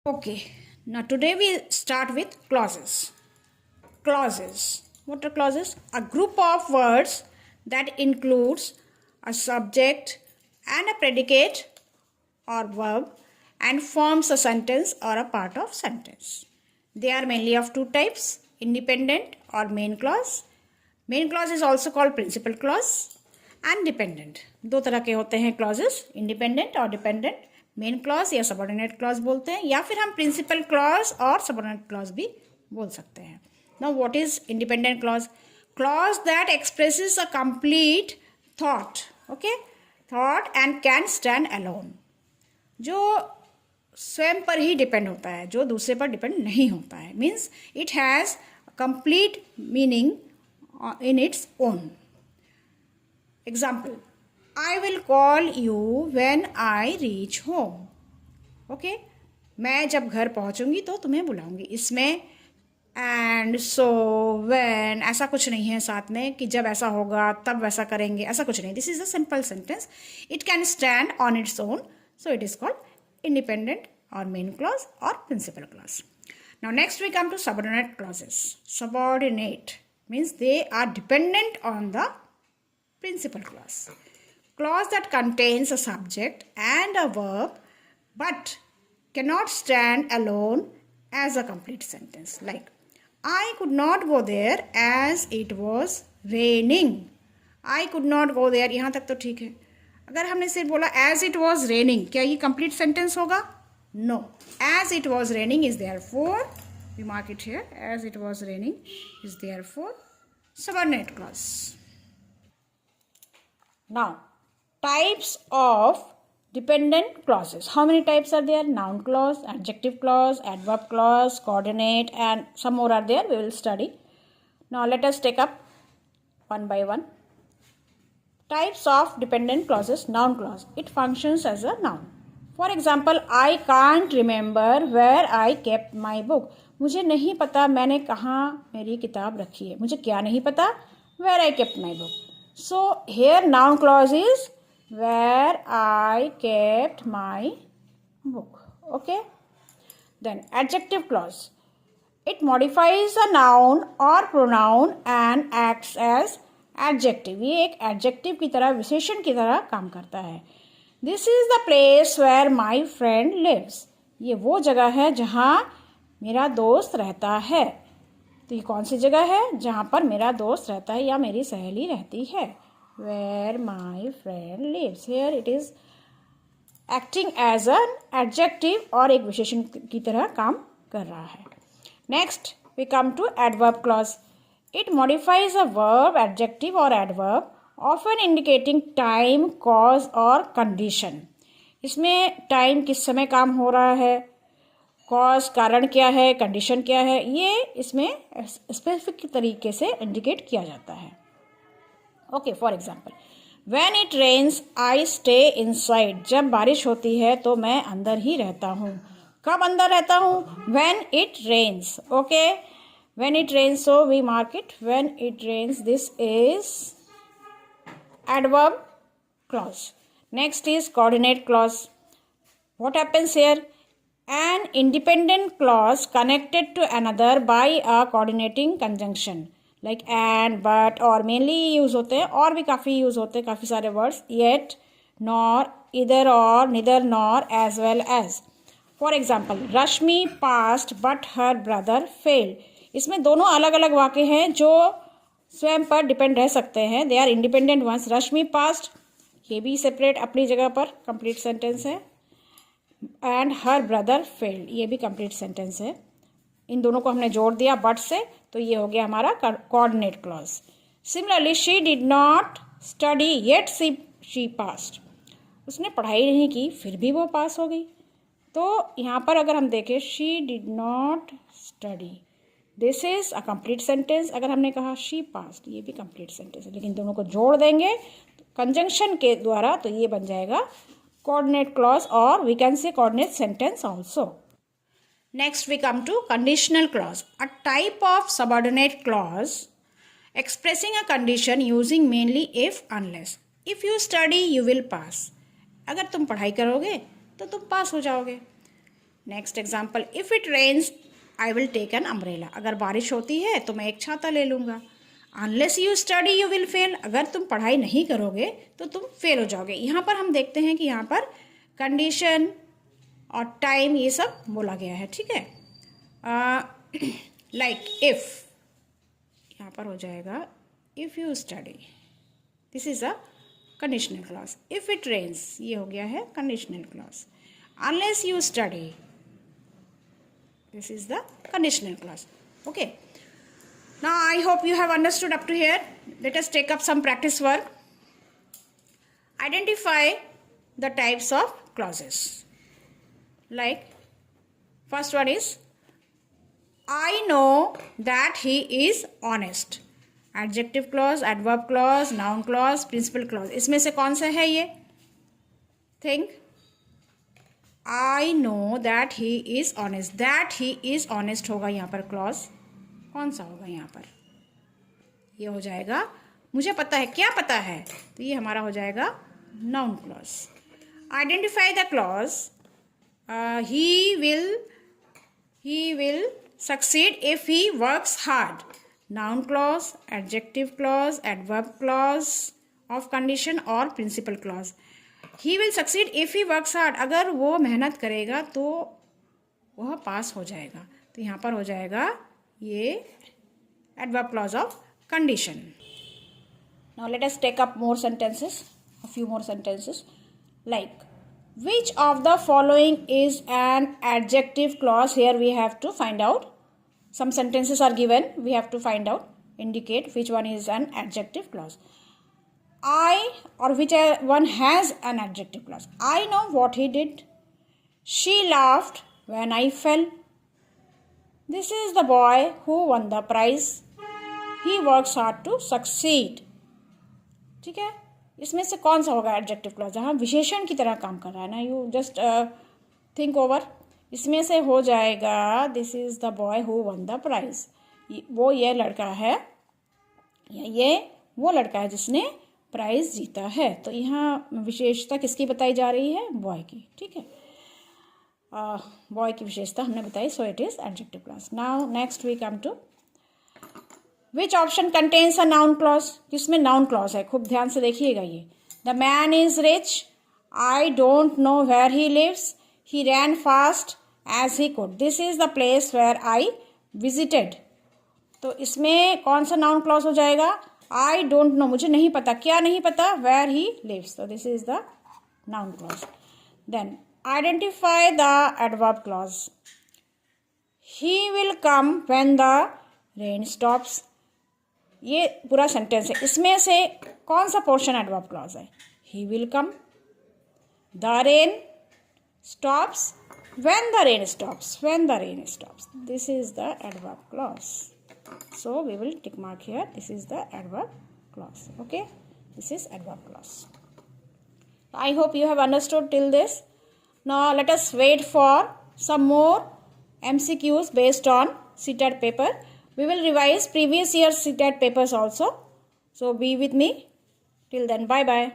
Okay, now today we start with clauses. Clauses. What are clauses? A group of words that includes a subject and a predicate or verb and forms a sentence or a part of sentence. They are mainly of two types, independent or main clause. Main clause is also called principal clause and dependent. दो तरह के होते हैं clauses, independent और dependent. Main clause या subordinate clause बोलते हैं या फिर हम प्रिंसिपल क्लॉज और सबऑर्डिनेट क्लॉज भी बोल सकते हैं. Now what is independent clause? Clause that expresses a complete thought. Okay, thought and can stand alone. जो स्वयं पर ही डिपेंड होता है, जो दूसरे पर डिपेंड नहीं होता है. Means it has complete meaning in its own. Example, I will call you when I reach home. Okay? मैं जब घर पहुंचूंगी तो तुम्हें बुलाऊंगी. इसमें and so when ऐसा कुछ नहीं है साथ में कि जब ऐसा होगा तब वैसा करेंगे, ऐसा कुछ नहीं. This is a simple sentence. It can stand on its own. So it is called independent or main clause or principal clause. Now next we come to subordinate clauses. Subordinate means they are dependent on the principal clause. Clause that contains a subject and a verb but cannot stand alone as a complete sentence. Like, I could not go there as it was raining. I could not go there. यहाँ तक तो ठीक है. अगर हमने सिर्फ बोला as it was raining, क्या ये complete sentence होगा? No. As it was raining is therefore, we mark it here, as it was raining is therefore subordinate clause. Now, types of dependent clauses. How many types are there? Noun clause, adjective clause, adverb clause, coordinate, and some more are there. We will study. Now let us take up one by one. Types of dependent clauses. Noun clause. It functions as a noun. For example, I can't remember where I kept my book. मुझे नहीं पता मैंने कहाँ मेरी किताब रखी है. मुझे क्या नहीं पता? Where I kept my book. So here noun clause is where I kept my book. Okay. Then adjective clause. It modifies a noun or pronoun and acts as adjective. ये एक adjective की तरह, विशेषण की तरह काम करता है. This is the place where my friend lives. ये वो जगह है जहाँ मेरा दोस्त रहता है. तो ये कौन सी जगह है? जहाँ पर मेरा दोस्त रहता है या मेरी सहेली रहती है. Where my friend lives. Here it is acting as an adjective और एक विशेषण की तरह काम कर रहा है. Next we come to adverb clause. It modifies a verb, adjective or adverb, often indicating time, cause और condition. इसमें time किस समय काम हो रहा है, cause कारण क्या है, condition क्या है, ये इसमें specific तरीके से indicate किया जाता है. Okay, for example, when it rains, I stay inside. जब बारिश होती है तो मैं अंदर ही रहता हूँ. कब अंदर रहता हूँ? When it rains. Okay, when it rains, so we mark it. When it rains, this is adverb clause. Next is coordinate clause. What happens here? An independent clause connected to another by a coordinating conjunction. Like and, but और mainly use होते हैं. और भी काफ़ी use होते हैं, काफ़ी सारे words. Yet, nor, either or, neither nor, as well as. For example, Rashmi passed but her brother fail. इसमें दोनों अलग अलग वाक्य हैं जो स्वयं पर डिपेंड रह सकते हैं. They are independent ones. Rashmi passed, ये भी सेपरेट अपनी जगह पर कंप्लीट सेंटेंस है. एंड हर ब्रदर फेल्ड, ये भी कंप्लीट सेंटेंस है. इन दोनों को हमने जोड़ दिया बट से, तो ये हो गया हमारा coordinate clause. Similarly, she did not study yet she passed. उसने पढ़ाई नहीं की फिर भी वो पास हो गई. तो यहाँ पर अगर हम देखें, she did not study, this is a complete sentence. अगर हमने कहा शी पास्ड, ये भी कंप्लीट सेंटेंस है. लेकिन दोनों को जोड़ देंगे कंजंक्शन के द्वारा तो ये बन जाएगा कोऑर्डिनेट क्लॉज, और we can say coordinate sentence also. Next we come to conditional clause, a type of subordinate clause expressing a condition using mainly if, unless. If you study, you will pass. अगर तुम पढ़ाई करोगे तो तुम पास हो जाओगे. Next example, if it rains I will take an umbrella. अगर बारिश होती है तो मैं एक छाता ले लूँगा. Unless you study you will fail. अगर तुम पढ़ाई नहीं करोगे तो तुम फेल हो जाओगे. यहाँ पर हम देखते हैं कि यहाँ पर कंडीशन और टाइम ये सब बोला गया है. ठीक है. लाइक इफ़, यहाँ पर हो जाएगा if you study. This is a conditional clause. If it rains, ये हो गया है conditional clause. Unless you study, this is the conditional clause. Okay. Now I hope you have understood up to here. Let us take up some practice work. Identify the types of clauses. Like, first one is, I know that he is honest. Adjective clause, adverb clause, noun clause, principal clause. इसमें से कौन सा है ये? Think. I know that he is honest. That he is honest होगा यहाँ पर clause. कौन सा होगा यहाँ पर? ये हो जाएगा मुझे पता है. क्या पता है? तो ये हमारा हो जाएगा noun clause. Identify the clause. He will succeed if he works hard. Noun clause, adjective clause, adverb clause of condition और principal clause. He will succeed if he works hard. अगर वो मेहनत करेगा तो वह पास हो जाएगा. तो यहाँ पर हो जाएगा ये adverb clause of condition. Now let us take up more sentences, a few more sentences. Like, which of the following is an adjective clause? Here we have to find out. Some sentences are given. We have to find out, indicate which one is an adjective clause. Which one has an adjective clause. I know what he did. She laughed when I fell. This is the boy who won the prize. He works hard to succeed. ठीक है. इसमें से कौन सा होगा adjective clause जहाँ विशेषण की तरह काम कर रहा है ना. You just think over. इसमें से हो जाएगा this is the boy who won the prize. वो ये लड़का है या ये वो लड़का है जिसने प्राइज जीता है. तो यहाँ विशेषता किसकी बताई जा रही है? बॉय की. ठीक है. बॉय की विशेषता हमने बताई. So it is adjective clause. Now next we come to which option contains a noun clause. जिसमें नाउन क्लॉज है. खूब ध्यान से देखिएगा. ये the man is rich. I don't know where he lives. He ran fast as he could. This is the place where I visited. तो इसमें कौन सा नाउन क्लॉज हो जाएगा? आई डोंट नो, मुझे नहीं पता. क्या नहीं पता? Where he lives. तो this is the noun clause. Then identify the adverb clause. He will come when the rain stops. ये पूरा सेंटेंस है. इसमें से कौन सा पोर्शन एडवर्ब क्लॉज है? He will come. The rain stops when the rain stops. When the rain stops. This is the adverb clause. So we will tick mark here. This is the adverb clause. Okay. This is adverb clause. I hope you have understood till this. Now let us wait for some more MCQs based on CTET paper. We will revise previous year's CTET papers also. So be with me. Till then, bye bye.